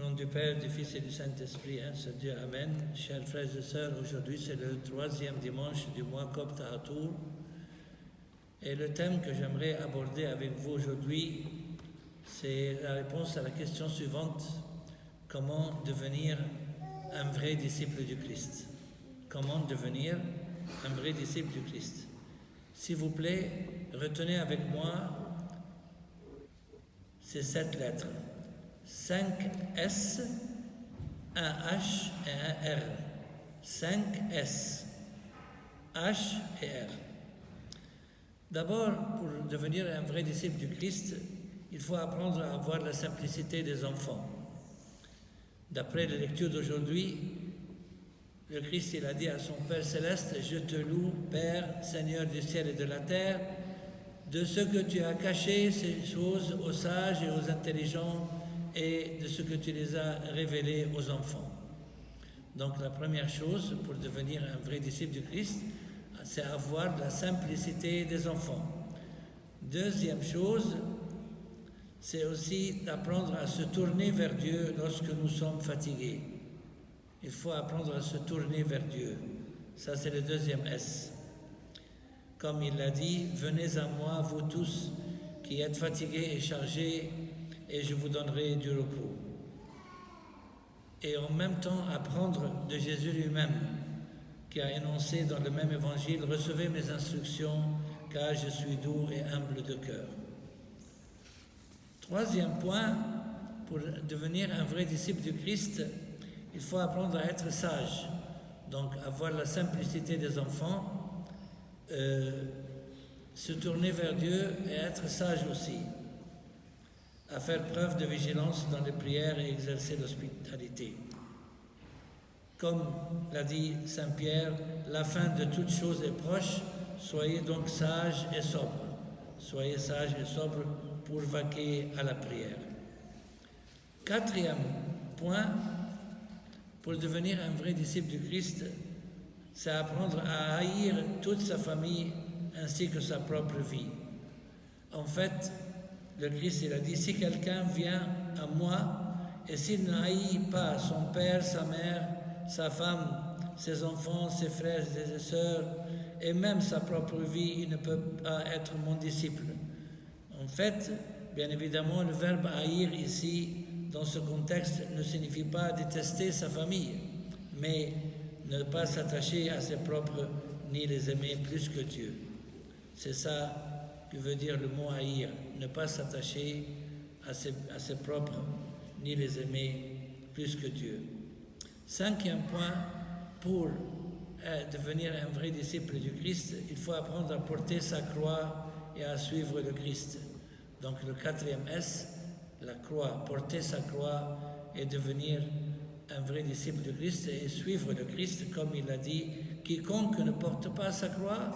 nom du Père, du Fils et du Saint-Esprit, un seul Dieu, Amen. Chers frères et sœurs, aujourd'hui c'est le 3e dimanche du mois copte à Tours. Et le thème que j'aimerais aborder avec vous aujourd'hui, c'est la réponse à la question suivante: comment devenir un vrai disciple du Christ? Comment devenir un vrai disciple du Christ? S'il vous plaît, retenez avec moi ces 7 lettres. 5 S, un H et un R. 5 S, H et R. D'abord, pour devenir un vrai disciple du Christ, il faut apprendre à avoir la simplicité des enfants. D'après les lectures d'aujourd'hui, le Christ il a dit à son Père céleste: « Je te loue, Père, Seigneur du ciel et de la terre, de ce que tu as caché ces choses aux sages et aux intelligents, et de ce que tu les as révélés aux enfants. » Donc la première chose pour devenir un vrai disciple du Christ, c'est avoir la simplicité des enfants. Deuxième chose, c'est aussi d'apprendre à se tourner vers Dieu lorsque nous sommes fatigués. Il faut apprendre à se tourner vers Dieu. Ça, c'est le deuxième S. Comme il l'a dit, « Venez à moi, vous tous qui êtes fatigués et chargés, et je vous donnerai du repos. » Et en même temps, apprendre de Jésus lui-même, qui a énoncé dans le même évangile: « Recevez mes instructions, car je suis doux et humble de cœur. » Troisième point, pour devenir un vrai disciple du Christ, il faut apprendre à être sage. Donc, avoir la simplicité des enfants, se tourner vers Dieu et être sage aussi. À faire preuve de vigilance dans les prières et exercer l'hospitalité. Comme l'a dit Saint Pierre, la fin de toute chose est proche, soyez donc sages et sobres. Soyez sages et sobres pour vaquer à la prière. Quatrième point, pour devenir un vrai disciple du Christ, c'est apprendre à haïr toute sa famille ainsi que sa propre vie. En fait, le Christ, il a dit: « Si quelqu'un vient à moi, et s'il ne haït pas son père, sa mère, sa femme, ses enfants, ses frères et ses sœurs, et même sa propre vie, il ne peut pas être mon disciple. » En fait, bien évidemment, le verbe haïr ici, dans ce contexte, ne signifie pas détester sa famille, mais ne pas s'attacher à ses propres, ni les aimer plus que Dieu. C'est ça que veut dire le mot haïr, ne pas s'attacher à ses propres, ni les aimer plus que Dieu. Cinquième point, pour devenir un vrai disciple du Christ, il faut apprendre à porter sa croix et à suivre le Christ. Donc le 4e S, la croix, porter sa croix et devenir un vrai disciple du Christ et suivre le Christ, comme il a dit: « Quiconque ne porte pas sa croix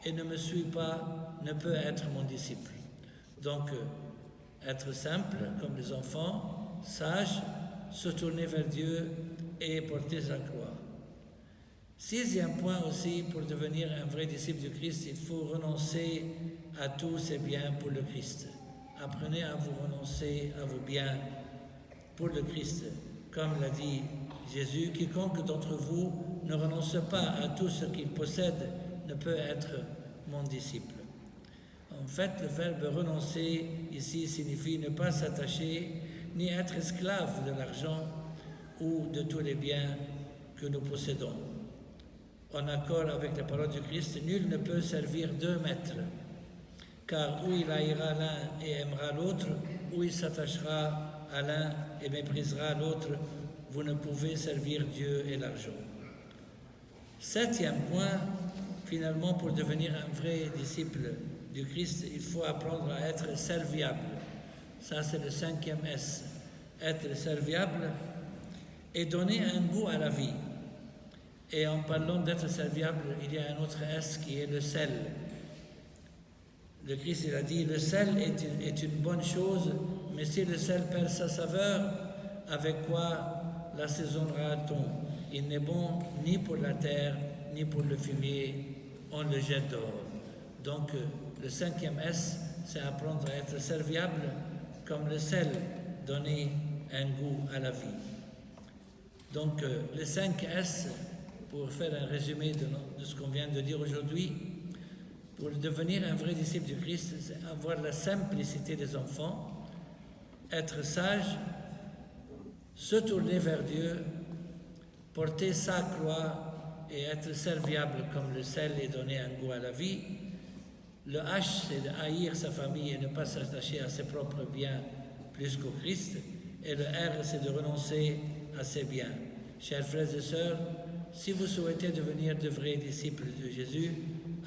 et ne me suit pas ne peut être mon disciple. » Donc, être simple comme les enfants, sage, se tourner vers Dieu et porter sa croix. 6e point aussi, pour devenir un vrai disciple du Christ, il faut renoncer à tous ses biens pour le Christ. Apprenez à vous renoncer à vos biens pour le Christ. Comme l'a dit Jésus: « Quiconque d'entre vous ne renonce pas à tout ce qu'il possède ne peut être mon disciple. » En fait, le verbe renoncer ici signifie ne pas s'attacher ni être esclave de l'argent ou de tous les biens que nous possédons. En accord avec la parole du Christ, nul ne peut servir 2 maîtres, car ou il haïra l'un et aimera l'autre, ou il s'attachera à l'un et méprisera l'autre. Vous ne pouvez servir Dieu et l'argent. 7e point, finalement, pour devenir un vrai disciple du Christ, il faut apprendre à être serviable. Ça, c'est le 5e S. Être serviable et donner un goût à la vie. Et en parlant d'être serviable, il y a un autre S qui est le sel. Le Christ, il a dit: « Le sel est une bonne chose, mais si le sel perd sa saveur, avec quoi l'assaisonnera-t-on? Il n'est bon ni pour la terre, ni pour le fumier, on le jette dehors. » Donc, le 5e S, c'est apprendre à être serviable comme le sel, donner un goût à la vie. Donc, les 5 S, pour faire un résumé de ce qu'on vient de dire aujourd'hui, pour devenir un vrai disciple du Christ, c'est avoir la simplicité des enfants, être sage, se tourner vers Dieu, porter sa croix et être serviable comme le sel et donner un goût à la vie. Le H, c'est de haïr sa famille et ne pas s'attacher à ses propres biens plus qu'au Christ. Et le R, c'est de renoncer à ses biens. Chers frères et sœurs, si vous souhaitez devenir de vrais disciples de Jésus,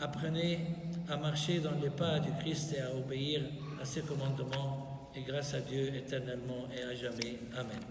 apprenez à marcher dans les pas du Christ et à obéir à ses commandements. Et grâce à Dieu éternellement et à jamais. Amen.